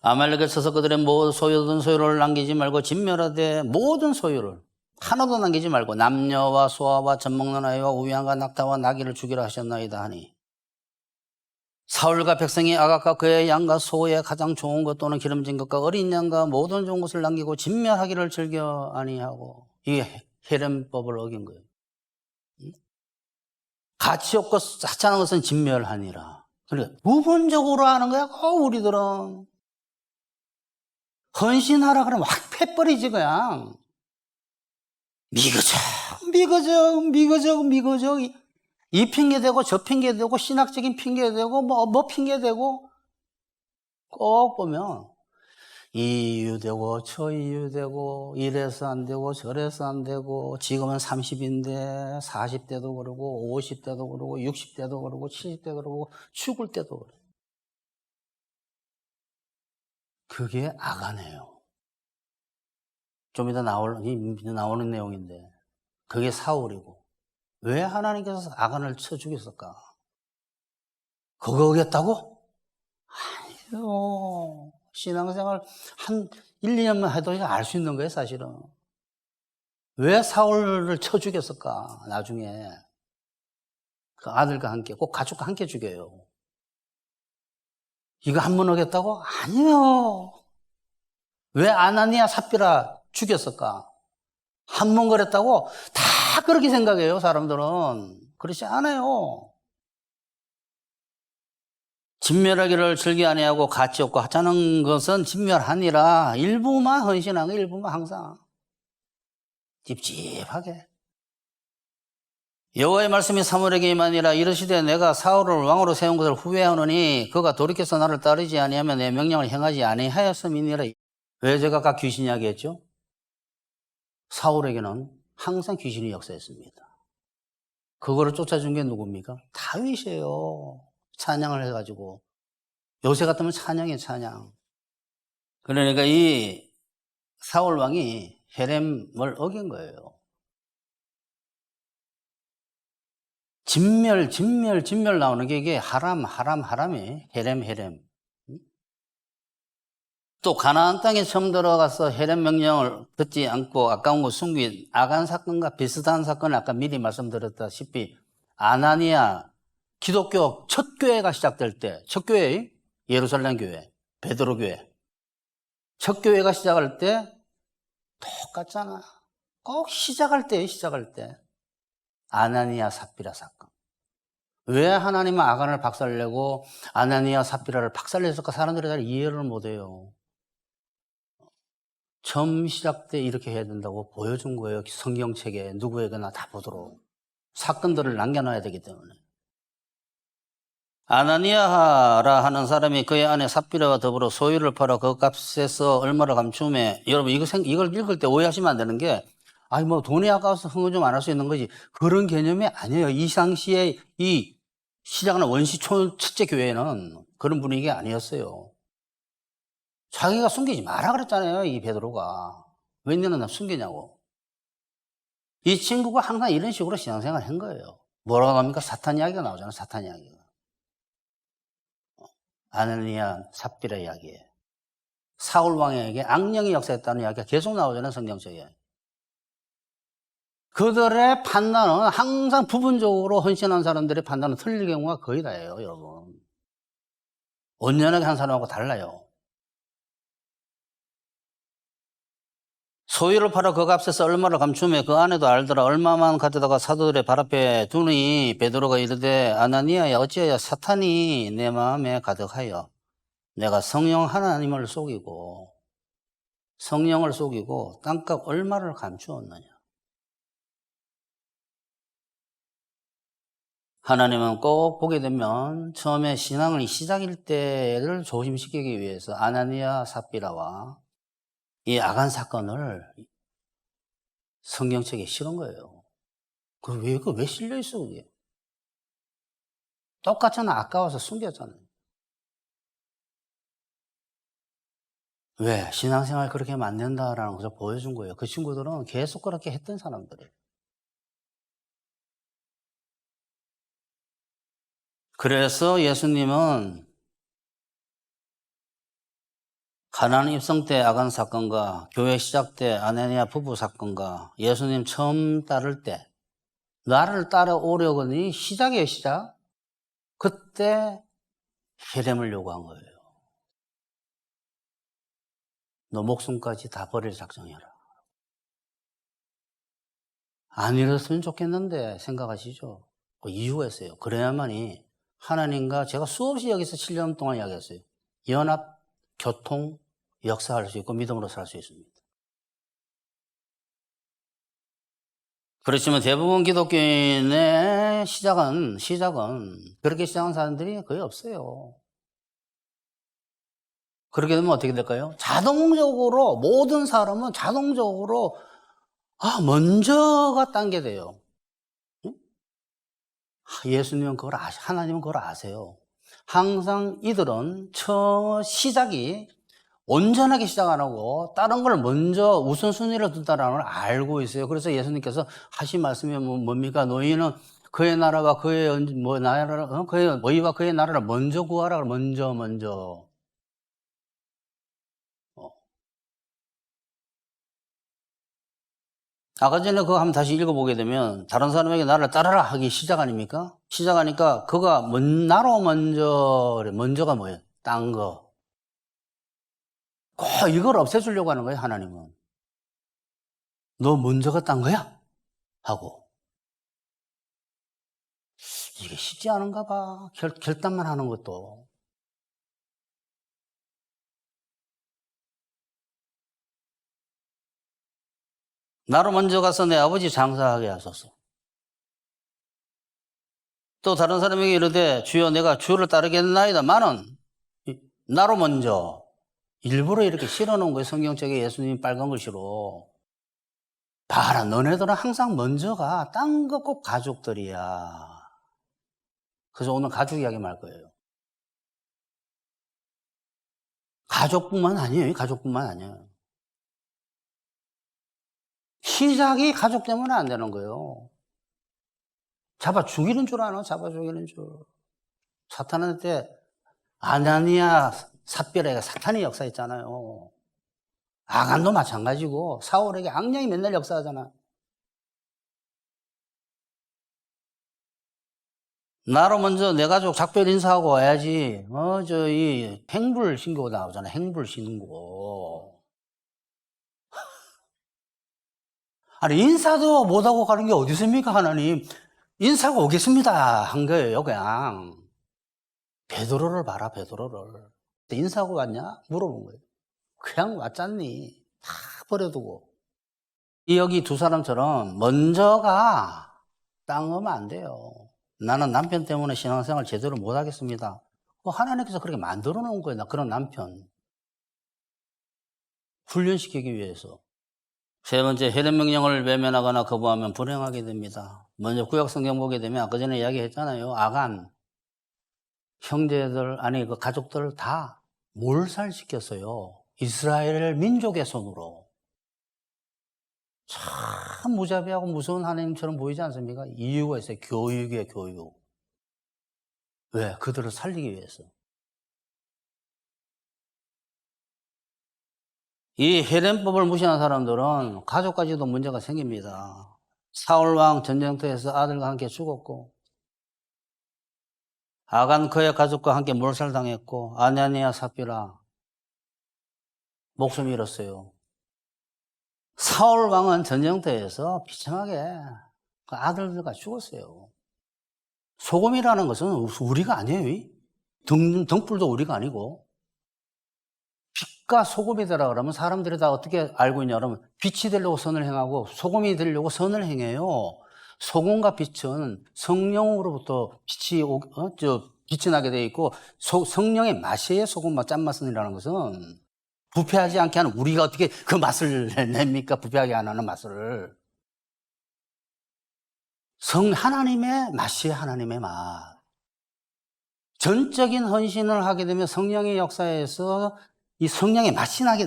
아말렉을 쳐서 그들의 모든 소유를 남기지 말고 진멸하되, 모든 소유를 하나도 남기지 말고 남녀와 소아와 젖먹는 아이와 우양과 낙타와 나귀를 죽이라 하셨나이다 하니, 사울과 백성이 아각과 그의 양과 소의 가장 좋은 것 또는 기름진 것과 어린 양과 모든 좋은 것을 남기고 진멸하기를 즐겨 아니하고, 이게 헤렘법을 어긴 거예요. 가치 없고 하찮은 것은 진멸하니라. 그러니까 부분적으로 하는 거야. 우리들은 헌신하라 그러면 확 패버리지 그냥. 미거적 이 핑계대고 저 핑계대고 신학적인 핑계대고 뭐 핑계대고, 꼭 보면 이유되고 저 이유되고 이래서 안 되고 저래서 안 되고, 지금은 30인데 40대도 그러고 50대도 그러고 60대도 그러고 70대도 그러고 죽을 때도 그래. 그게 아간이에요. 좀 이따 나오는 내용인데, 그게 사울이고. 왜 하나님께서 아간을 쳐 죽였을까? 그거 하겠다고? 아니요. 신앙생활 한 1, 2년만 해도 알 수 있는 거예요, 사실은. 왜 사울을 쳐 죽였을까? 나중에 그 아들과 함께, 꼭 가족과 함께 죽여요. 이거 한 번 하겠다고? 아니요. 왜 아나니아 삽비라 죽였을까? 한 번 그랬다고? 다 그렇게 생각해요, 사람들은. 그렇지 않아요. 진멸하기를 즐겨 아니하고 가치 없고 하찮은 것은 진멸하니라. 일부만 헌신하고 일부만 항상 찝찝하게. 여호와의 말씀이 사무엘에게 임하니라. 이르시되 내가 사울을 왕으로 세운 것을 후회하노니 그가 돌이켜서 나를 따르지 아니하면 내 명령을 행하지 아니하였음이니라. 왜 제가 아까 귀신 이야기했죠? 사울에게는 항상 귀신이 역사했습니다. 그거를 쫓아준 게 누굽니까? 다윗이에요. 찬양을 해가지고. 요새 같으면 찬양이에요, 찬양. 그러니까 이 사울 왕이 헤렘을 어긴 거예요. 진멸 나오는 게 이게 하람이 헤렘. 또 가나안 땅에 처음 들어가서 헤렘 명령을 듣지 않고 아까운 거 숨긴 아간 사건과 비슷한 사건을 아까 미리 말씀드렸다시피, 아나니아 기독교 첫 교회가 시작될 때, 첫 교회, 예루살렘 교회, 베드로 교회, 첫 교회가 시작할 때 똑같잖아. 꼭 시작할 때 아나니아 삽비라 사건. 왜 하나님은 아간을 박살내고 아나니아 삽비라를 박살냈을까? 사람들이 잘 이해를 못해요. 처음 시작 때 이렇게 해야 된다고 보여준 거예요. 성경책에 누구에게나 다 보도록. 사건들을 남겨놔야 되기 때문에. 아나니아라 하는 사람이 그의 아내 삽비라와 더불어 소유를 팔아 그 값에서 얼마를 감추매. 여러분 이걸 읽을 때 오해하시면 안 되는 게, 뭐 돈이 아까워서 흥을 좀 안 할 수 있는 거지, 그런 개념이 아니에요. 이 당시에 이 시작하는 원시 첫째 교회는 그런 분위기가 아니었어요. 자기가 숨기지 마라 그랬잖아요, 이 베드로가. 왜 너는 나 숨기냐고. 이 친구가 항상 이런 식으로 신앙생활을 한 거예요. 뭐라고 합니까? 사탄 이야기가 나오잖아요. 사탄 이야기가. 아나니아 삽비라 이야기에. 사울 왕에게 악령이 역사했다는 이야기가 계속 나오잖아요. 성경책에. 그들의 판단은 항상 부분적으로 헌신한 사람들의 판단은 틀릴 경우가 거의 다예요. 여러분. 온전하게 한 사람하고 달라요. 소유를 팔아 그 값에서 얼마를 감추며 그 안에도 알더라. 얼마만 가져다가 사도들의 발 앞에 두니 베드로가 이르되 아나니아야 어찌하여 사탄이 내 마음에 가득하여 내가 성령 하나님을 속이고 성령을 속이고 땅값 얼마를 감추었느냐. 하나님은 꼭 보게 되면 처음에 신앙의 시작일 때를 조심시키기 위해서 아나니아 삽비라와 이 아간 사건을 성경책에 실은 거예요. 왜 실려 있어, 그게? 똑같잖아. 아까워서 숨겼잖아요. 왜? 신앙생활 그렇게 하면 안 된다라는 것을 보여준 거예요. 그 친구들은 계속 그렇게 했던 사람들이에요. 그래서 예수님은 가나안 입성 때 아간 사건과 교회 시작 때 아나니아 부부 사건과 예수님 처음 따를 때 나를 따라오려거니 시작이에요, 시작. 그때 혈렘을 요구한 거예요. 너 목숨까지 다 버릴 작정해라. 안 이랬으면 좋겠는데 생각하시죠? 그 이유가 있어요. 그래야만이 하나님과 제가 수없이 여기서 7년 동안 이야기했어요. 연합, 교통, 역사할 수 있고 믿음으로 살 수 있습니다. 그렇지만 대부분 기독교인의 시작은 그렇게 시작한 사람들이 거의 없어요. 그렇게 되면 어떻게 될까요? 자동적으로 모든 사람은 자동적으로 먼저가 딴 게 돼요. 응? 예수님은 그걸 하나님은 그걸 아세요. 항상 이들은 처음 시작이 온전하게 시작 안 하고 다른 걸 먼저 우선순위로 둔다는 걸 알고 있어요. 그래서 예수님께서 하신 말씀이 뭡니까? 너희는 그의 나라와 그의 너희와 그의 나라를 먼저 구하라. 먼저. 아까 전에 그거 한번 다시 읽어보게 되면 다른 사람에게 나를 따르라 하기 시작 아닙니까? 시작하니까 그가 나로 먼저가 뭐예요? 딴 거. 꼭 이걸 없애주려고 하는 거예요, 하나님은. 너 먼저가 딴 거야? 하고. 이게 쉽지 않은가 봐. 결단만 하는 것도. 나로 먼저 가서 내 아버지 장사하게 하소서. 또 다른 사람에게 이르되 주여 내가 주를 따르겠나이다. 마는 나로 먼저. 일부러 이렇게 실어놓은 거예요. 성경책에 예수님 빨간 글씨로. 봐라, 너네들은 항상 먼저가 딴 거 꼭 가족들이야. 그래서 오늘 가족 이야기만 할 거예요. 가족뿐만 아니에요. 시작이 가족 때문에 안 되는 거예요. 잡아 죽이는 줄 아나? 잡아 죽이는 줄. 사탄한테 아나니아 삽비라가 사탄의 역사했잖아요. 아간도 마찬가지고 사울에게 악령이 맨날 역사하잖아. 나로 먼저 내 가족 작별 인사하고 와야지. 이 행불 신고 나오잖아. 행불 신고. 아니, 인사도 못하고 가는 게 어디 있습니까, 하나님? 인사하고 오겠습니다. 한 거예요, 그냥. 베드로를 봐라, 베드로를. 인사하고 왔냐? 물어본 거예요. 그냥 왔잖니. 다 버려두고. 여기 두 사람처럼 먼저가 땅으면 안 돼요. 나는 남편 때문에 신앙생활 제대로 못하겠습니다. 하나님께서 그렇게 만들어 놓은 거예요. 그런 남편. 훈련시키기 위해서. 세 번째, 혈연 명령을 외면하거나 거부하면 불행하게 됩니다. 먼저 구약 성경 보게 되면 아까 전에 이야기했잖아요. 아간 형제들 그 가족들 다 몰살시켰어요. 이스라엘 민족의 손으로. 참 참 무자비하고 무서운 하나님처럼 보이지 않습니까? 이유가 있어요. 교육이에요, 교육. 왜? 그들을 살리기 위해서. 이 헤렘법을 무시하는 사람들은 가족까지도 문제가 생깁니다. 사울왕 전쟁터에서 아들과 함께 죽었고, 아간 그의 가족과 함께 몰살당했고, 아냐니아 삽비라 목숨 잃었어요. 사울왕은 전쟁터에서 비참하게 그 아들들과 죽었어요. 소금이라는 것은 우리가 아니에요. 등불도 우리가 아니고. 빛과 소금이더라 그러면 사람들이 다 어떻게 알고 있냐 그러면 빛이 되려고 선을 행하고 소금이 되려고 선을 행해요. 소금과 빛은 성령으로부터 빛이 나게 되어 있고 성령의 맛이에요. 소금과 짠맛은이라는 것은 부패하지 않게 하는 우리가 어떻게 그 맛을 냅니까? 부패하게 안 하는 맛을. 하나님의 맛이에요. 하나님의 맛. 전적인 헌신을 하게 되면 성령의 역사에서 이 성령의 맛이 나게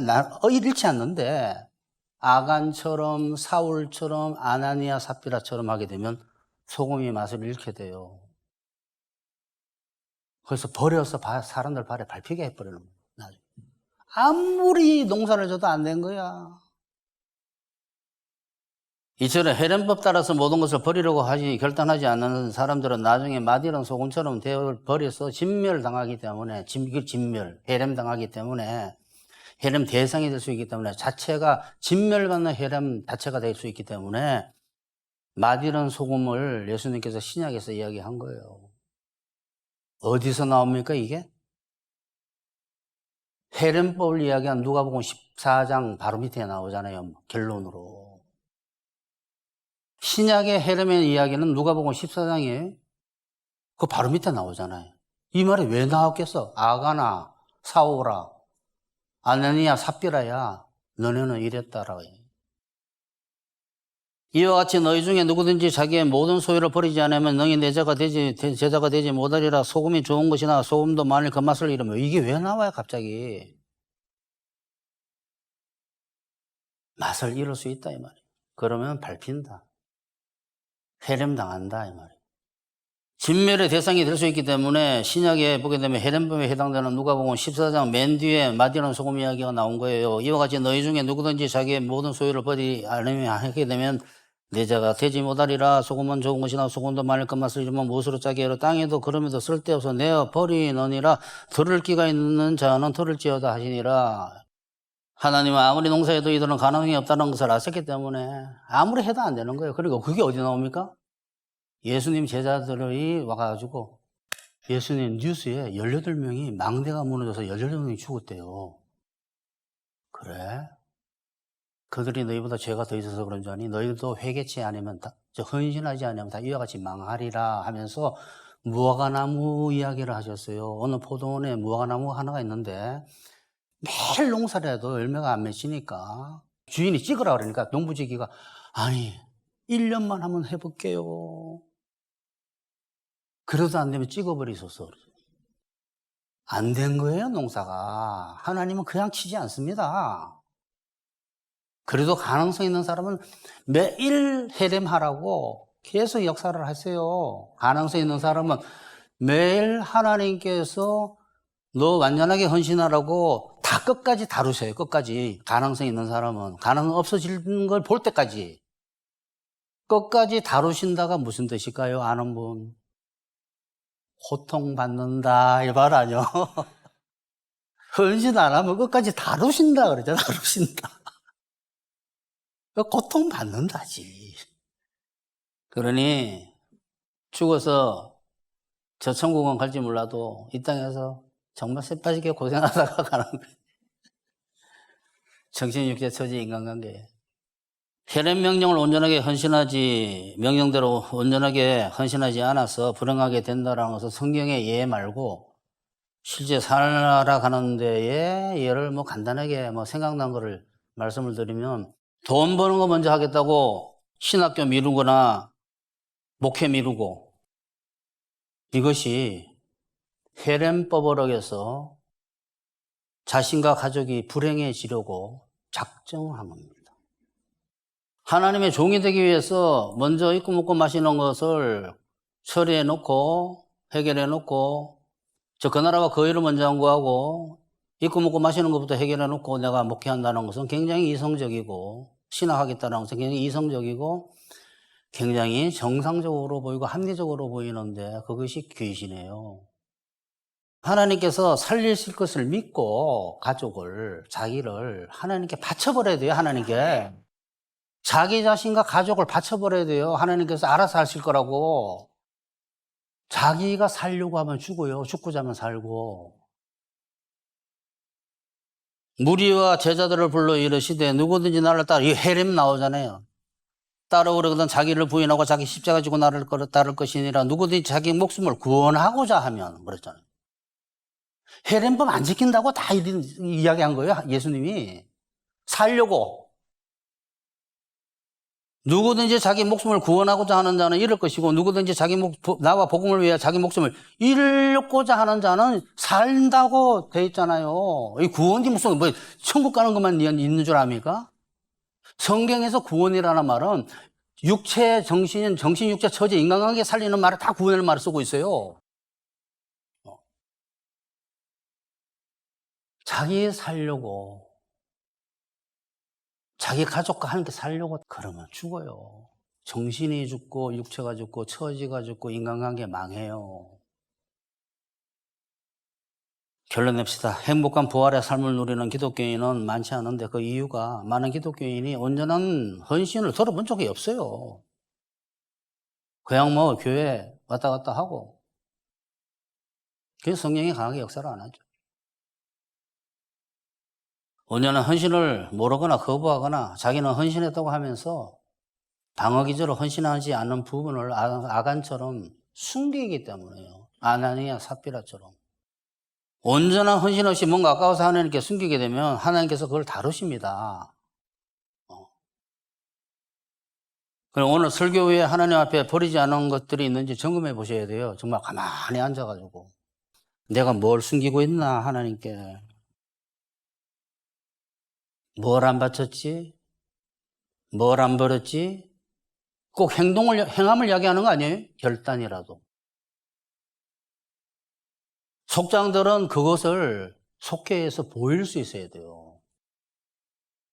잃지 않는데 아간처럼 사울처럼 아나니아 삽비라처럼 하게 되면 소금의 맛을 잃게 돼요. 그래서 버려서 사람들 발에 밟히게 해버리는 거예요. 아무리 농사를 져도 안 된 거야. 이처럼 헤렘법 따라서 모든 것을 버리려고 결단하지 않는 사람들은 나중에 마디론 소금처럼 되어버려서 진멸당하기 때문에, 헤렘 당하기 때문에, 헤렘 대상이 될 수 있기 때문에, 자체가, 진멸받는 헤렘 자체가 될 수 있기 때문에, 마디론 소금을 예수님께서 신약에서 이야기한 거예요. 어디서 나옵니까, 이게? 헤렘법을 이야기한 누가복음 14장 바로 밑에 나오잖아요, 결론으로. 신약의 헤렘의 이야기는 누가복음 14장이에요. 그 바로 밑에 나오잖아요. 이 말이 왜 나왔겠어? 아가나, 사오라, 아나니아, 삽비라야 너네는 이랬다라고 해요. 이와 같이 너희 중에 누구든지 자기의 모든 소유를 버리지 않으면 너희 내 제자가 되지 못하리라. 소금이 좋은 것이나 소금도 만일 그 맛을 잃으면 이게 왜 나와요 갑자기? 맛을 잃을 수 있다 이 말이에요. 그러면 밟힌다. 헤렘 당한다 이 말이에요. 진멸의 대상이 될 수 있기 때문에 신약에 보게 되면 헤렘범에 해당되는 누가복음 14장 맨 뒤에 마디론 소금 이야기가 나온 거예요. 이와 같이 너희 중에 누구든지 자기의 모든 소유를 버리지 않으면 하게 되면 내 자가 되지 못하리라. 소금은 좋은 것이나 소금도 만일 그 맛을 잃으면 무엇으로 짜게 하려. 땅에도 그럼에도 쓸데없어 내어 버리느니라. 들을 기가 있는 자는 들을지어다 하시니라. 하나님은 아무리 농사해도 이들은 가능성이 없다는 것을 아셨기 때문에 아무리 해도 안 되는 거예요. 그리고 그게 어디 나옵니까? 예수님 제자들이 와가지고 예수님 뉴스에 18명이 망대가 무너져서 18명이 죽었대요. 그래? 그들이 너희보다 죄가 더 있어서 그런 줄 아니? 너희도 회개치 않으면 헌신하지 않으면 다 이와 같이 망하리라 하면서 무화과나무 이야기를 하셨어요. 어느 포도원에 무화과나무 하나가 있는데 매일 농사를 해도 열매가 안 맺히니까 주인이 찍으라 그러니까 농부지기가 아니 1년만 한번 해볼게요. 그래도 안 되면 찍어버리소서. 안 된 거예요 농사가. 하나님은 그냥 치지 않습니다. 그래도 가능성 있는 사람은 매일 헤렘하라고 계속 역사를 하세요. 가능성 있는 사람은 매일 하나님께서 너 완전하게 헌신하라고 다 끝까지 다루세요. 끝까지. 가능성 있는 사람은. 가능성 없어지는 걸 볼 때까지. 끝까지 다루신다가 무슨 뜻일까요? 아는 분. 고통받는다. 이 말 아니요. 헌신 안 하면 끝까지 다루신다. 그러죠. 다루신다. 고통받는다지. 그러니 죽어서 저 천국은 갈지 몰라도 이 땅에서 정말 쎄빠지게 고생하다가 가는 거예요. 정신, 육체, 처지, 인간관계. 혈연 명령을 온전하게 명령대로 온전하게 헌신하지 않아서 불행하게 된다는 것은 성경의 예 말고 실제 살아가는 데에 예를 간단하게 생각난 거를 말씀을 드리면 돈 버는 거 먼저 하겠다고 신학교 미루거나 목회 미루고 이것이 헤렘법을 어겨서 자신과 가족이 불행해지려고 작정한 겁니다. 하나님의 종이 되기 위해서 먼저 입고 먹고 마시는 것을 처리해 놓고 해결해 놓고 그 나라가 그 일을 먼저 연구하고 입고 먹고 마시는 것부터 해결해 놓고 내가 목회한다는 것은 굉장히 이성적이고 신학하겠다는 것은 굉장히 이성적이고 굉장히 정상적으로 보이고 합리적으로 보이는데 그것이 귀신이에요. 하나님께서 살리실 것을 믿고 가족을, 자기를 하나님께 바쳐버려야 돼요. 하나님께. 자기 자신과 가족을 바쳐버려야 돼요. 하나님께서 알아서 하실 거라고. 자기가 살려고 하면 죽어요. 죽고자 하면 살고. 무리와 제자들을 불러 이르시되 누구든지 나를 따라, 이 헤렘 나오잖아요. 따라오려거든 자기를 부인하고 자기 십자가 지고 나를 따를 것이니라. 누구든지 자기 목숨을 구원하고자 하면 그랬잖아요. 헤렘법 안 지킨다고 다 이야기한 거예요. 예수님이. 살려고. 누구든지 자기 목숨을 구원하고자 하는 자는 잃을 것이고 누구든지 나와 복음을 위해 자기 목숨을 잃고자 하는 자는 산다고 돼 있잖아요. 이 구원이 무슨 뭐 천국 가는 것만 있는 줄 압니까? 성경에서 구원이라는 말은 육체, 정신, 육체, 처지, 인간관계 살리는 말을 다 구원을 말을 쓰고 있어요. 자기 살려고, 자기 가족과 함께 살려고 그러면 죽어요. 정신이 죽고 육체가 죽고 처지가 죽고 인간관계 망해요. 결론 냅시다. 행복한 부활의 삶을 누리는 기독교인은 많지 않은데 그 이유가 많은 기독교인이 온전한 헌신을 들어본 적이 없어요. 그냥 뭐 교회 왔다 갔다 하고 그래서 성령이 강하게 역사를 안 하죠. 온전한 헌신을 모르거나 거부하거나 자기는 헌신했다고 하면서 방어기제로 헌신하지 않는 부분을 아간처럼 숨기기 때문에요. 아나니아 삽비라처럼. 온전한 헌신 없이 뭔가 아까워서 하나님께 숨기게 되면 하나님께서 그걸 다루십니다. 그럼 오늘 설교 후에 하나님 앞에 버리지 않은 것들이 있는지 점검해 보셔야 돼요. 정말 가만히 앉아가지고 내가 뭘 숨기고 있나 하나님께. 뭘 안 바쳤지? 뭘 안 버렸지? 꼭 행함을 이야기하는 거 아니에요? 결단이라도. 속장들은 그것을 속회에서 보일 수 있어야 돼요.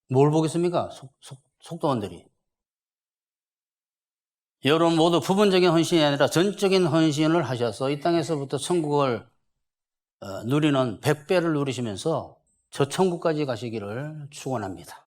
뭘 보겠습니까? 속도원들이. 여러분 모두 부분적인 헌신이 아니라 전적인 헌신을 하셔서 이 땅에서부터 천국을 누리는 100배를 누리시면서 저 천국까지 가시기를 축원합니다.